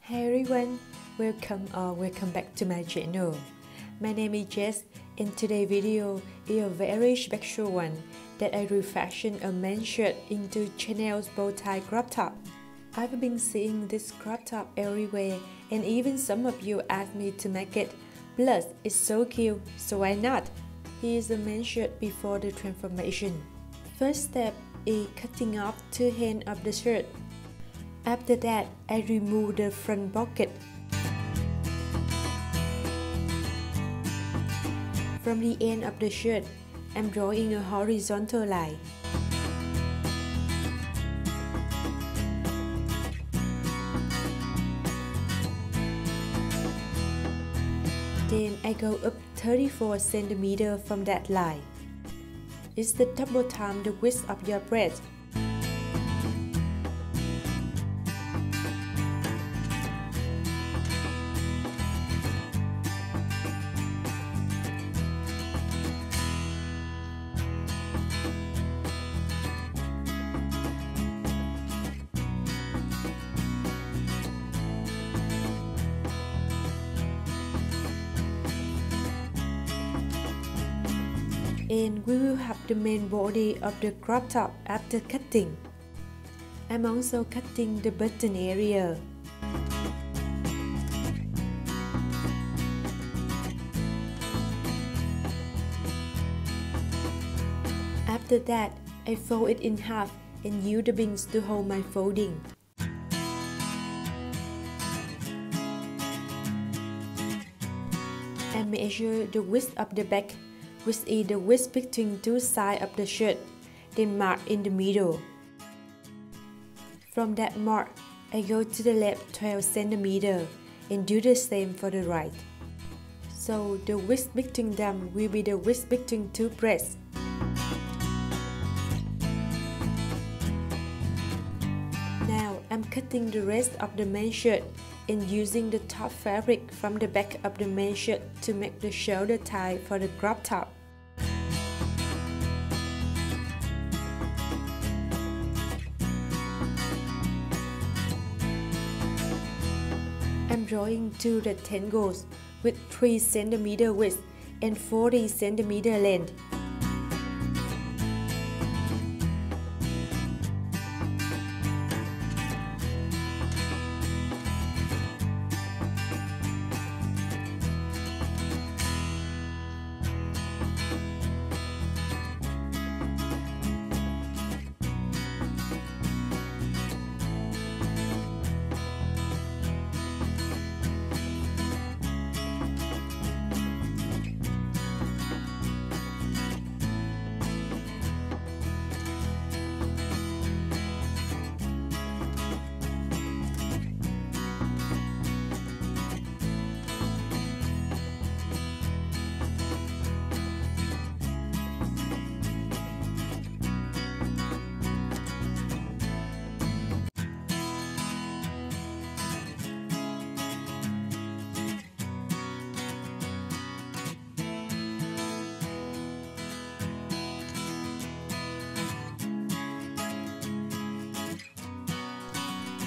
Hi everyone, welcome back to my channel. My name is Jess and today's video is a very special one that I refashion a men's shirt into Chanel's bow tie crop top. I've been seeing this crop top everywhere and even some of you asked me to make it. Plus, it's so cute, so why not? Here's a men's shirt before the transformation. First step is cutting off two ends of the shirt. After that, I remove the front pocket. From the end of the shirt, I'm drawing a horizontal line. Then I go up 34 cm from that line. It's the double time the width of your breast. And we will have the main body of the crop top after cutting. I'm also cutting the button area. After that, I fold it in half and use the bins to hold my folding. I measure the width of the back, which is the width between two sides of the shirt, then mark in the middle. From that mark, I go to the left 12 cm and do the same for the right. So the width between them will be the width between two breasts. Now I'm cutting the rest of the main shirt and using the top fabric from the back of the main shirt to make the shoulder tie for the crop top. I'm drawing two rectangles with 3 cm width and 40 cm length.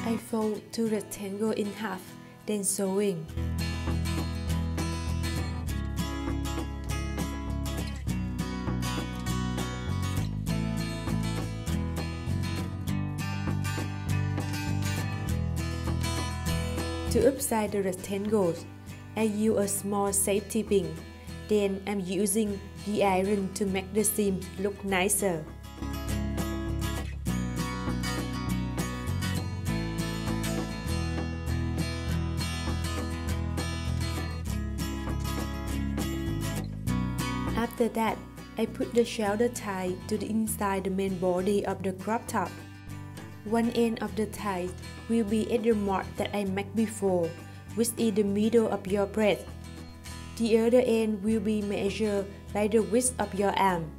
I fold two rectangles in half, then sewing. To upside the rectangles, I use a small safety pin. Then I'm using the iron to make the seams look nicer. After that, I put the shoulder tie to the inside the main body of the crop top. One end of the tie will be at the mark that I made before, which is the middle of your breast. The other end will be measured by the width of your arm.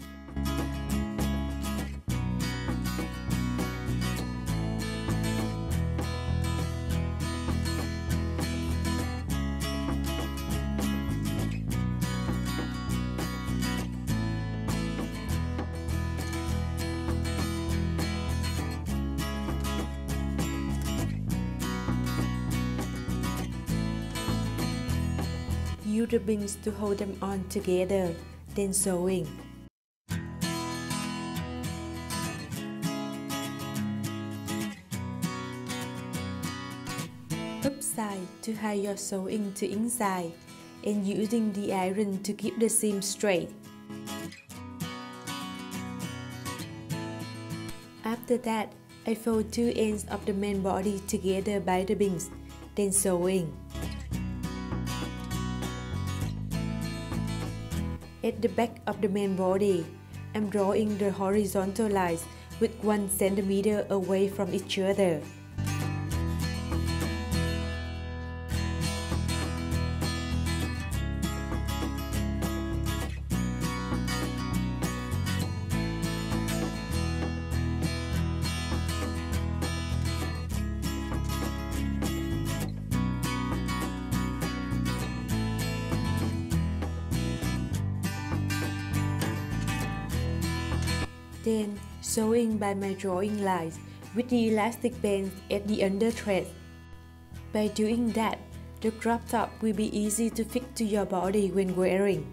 use the bins to hold them on together, then sewing. Upside to hide your sewing to inside, and using the iron to keep the seam straight. After that, I fold two ends of the main body together by the bins, then sewing. At the back of the main body, I'm drawing the horizontal lines with 1 centimeter away from each other. Then sewing by my drawing lines with the elastic bands at the under thread. By doing that, the crop top will be easy to fit to your body when wearing.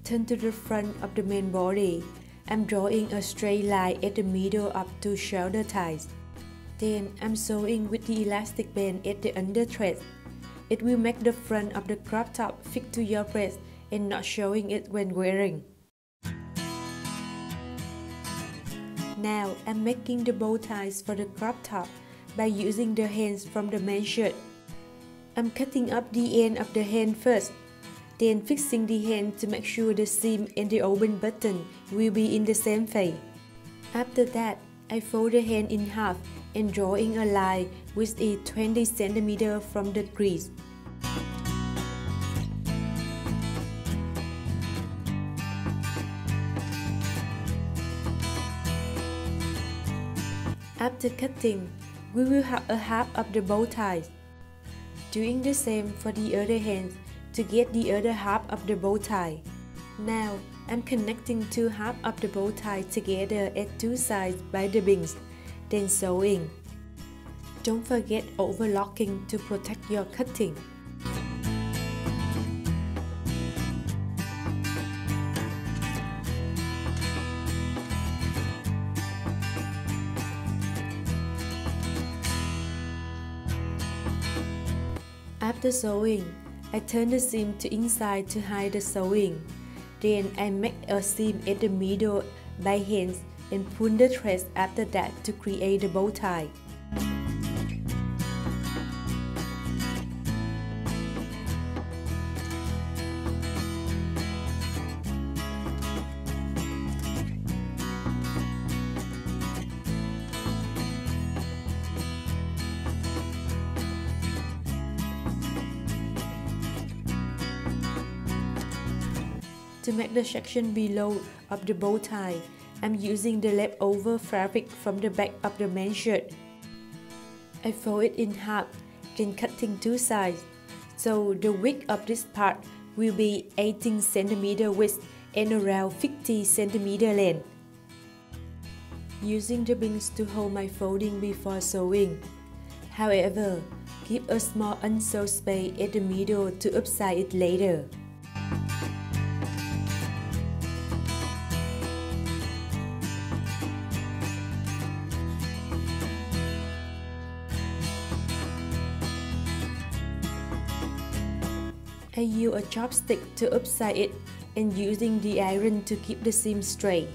Turn to the front of the main body. I'm drawing a straight line at the middle up to shoulder ties. Then I'm sewing with the elastic band at the under thread. It will make the front of the crop top fit to your breast and not showing it when wearing. Now I'm making the bow ties for the crop top by using the hands from the main shirt. I'm cutting up the end of the hand first, then fixing the hand to make sure the seam and the open button will be in the same phase. After that, I fold the hand in half and drawing a line with it 20 cm from the crease. After cutting, we will have a half of the bow ties. Doing the same for the other hand to get the other half of the bow tie. Now, I'm connecting two halves of the bow tie together at two sides by the bins, then sewing. Don't forget overlocking to protect your cutting. After sewing, I turn the seam to inside to hide the sewing. Then I make a seam at the middle by hands and pull the threads after that to create the bow tie. To make the section below of the bow tie, I'm using the leftover fabric from the back of the main shirt. I fold it in half, then cutting two sides, so the width of this part will be 18 cm width and around 50 cm length. Using the bins to hold my folding before sewing. However, keep a small unsewed space at the middle to upside it later. I use a chopstick to upside it and using the iron to keep the seam straight.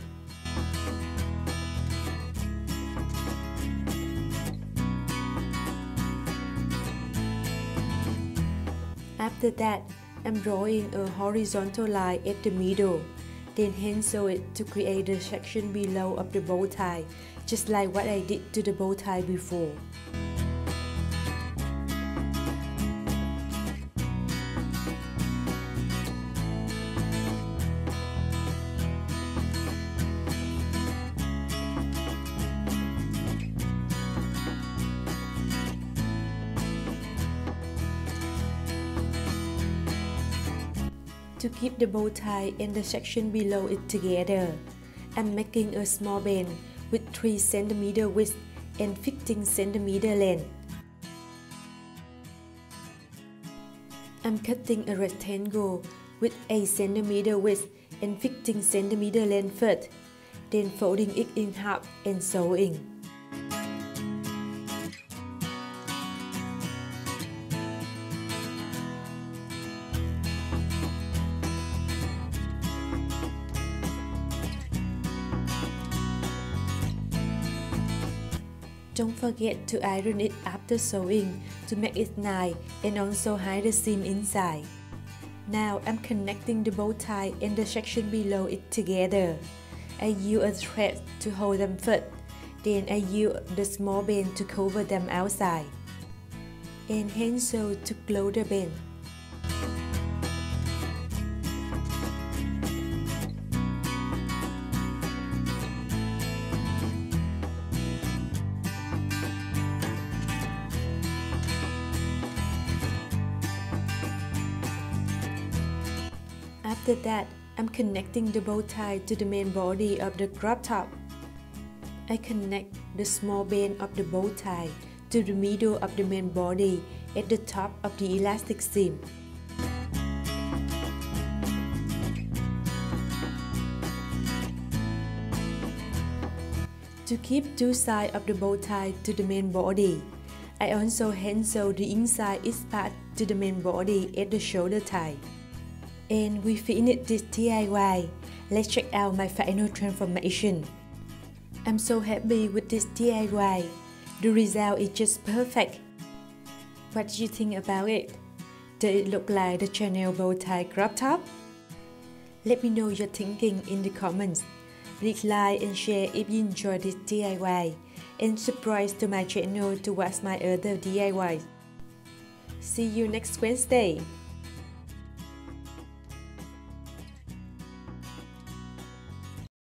After that, I'm drawing a horizontal line at the middle, then hand sew it to create the section below of the bow tie, just like what I did to the bow tie before. To keep the bow tie and the section below it together, I'm making a small band with 3 cm width and 15 cm length. I'm cutting a rectangle with 8 cm width and 15 cm length first, then folding it in half and sewing. Don't forget to iron it after sewing to make it nice and also hide the seam inside. Now I'm connecting the bow tie and the section below it together. I use a thread to hold them first, then I use the small band to cover them outside, and hand sew to close the band. After that, I'm connecting the bow tie to the main body of the crop top. I connect the small band of the bow tie to the middle of the main body at the top of the elastic seam. To keep 2 sides of the bow tie to the main body, I also hand sew the inside each part to the main body at the shoulder tie. And we finished this DIY. Let's check out my final transformation. I'm so happy with this DIY. The result is just perfect. What do you think about it? Does it look like the Chanel bow tie crop top? Let me know your thinking in the comments. Please like and share if you enjoyed this DIY, and subscribe to my channel to watch my other DIYs. See you next Wednesday.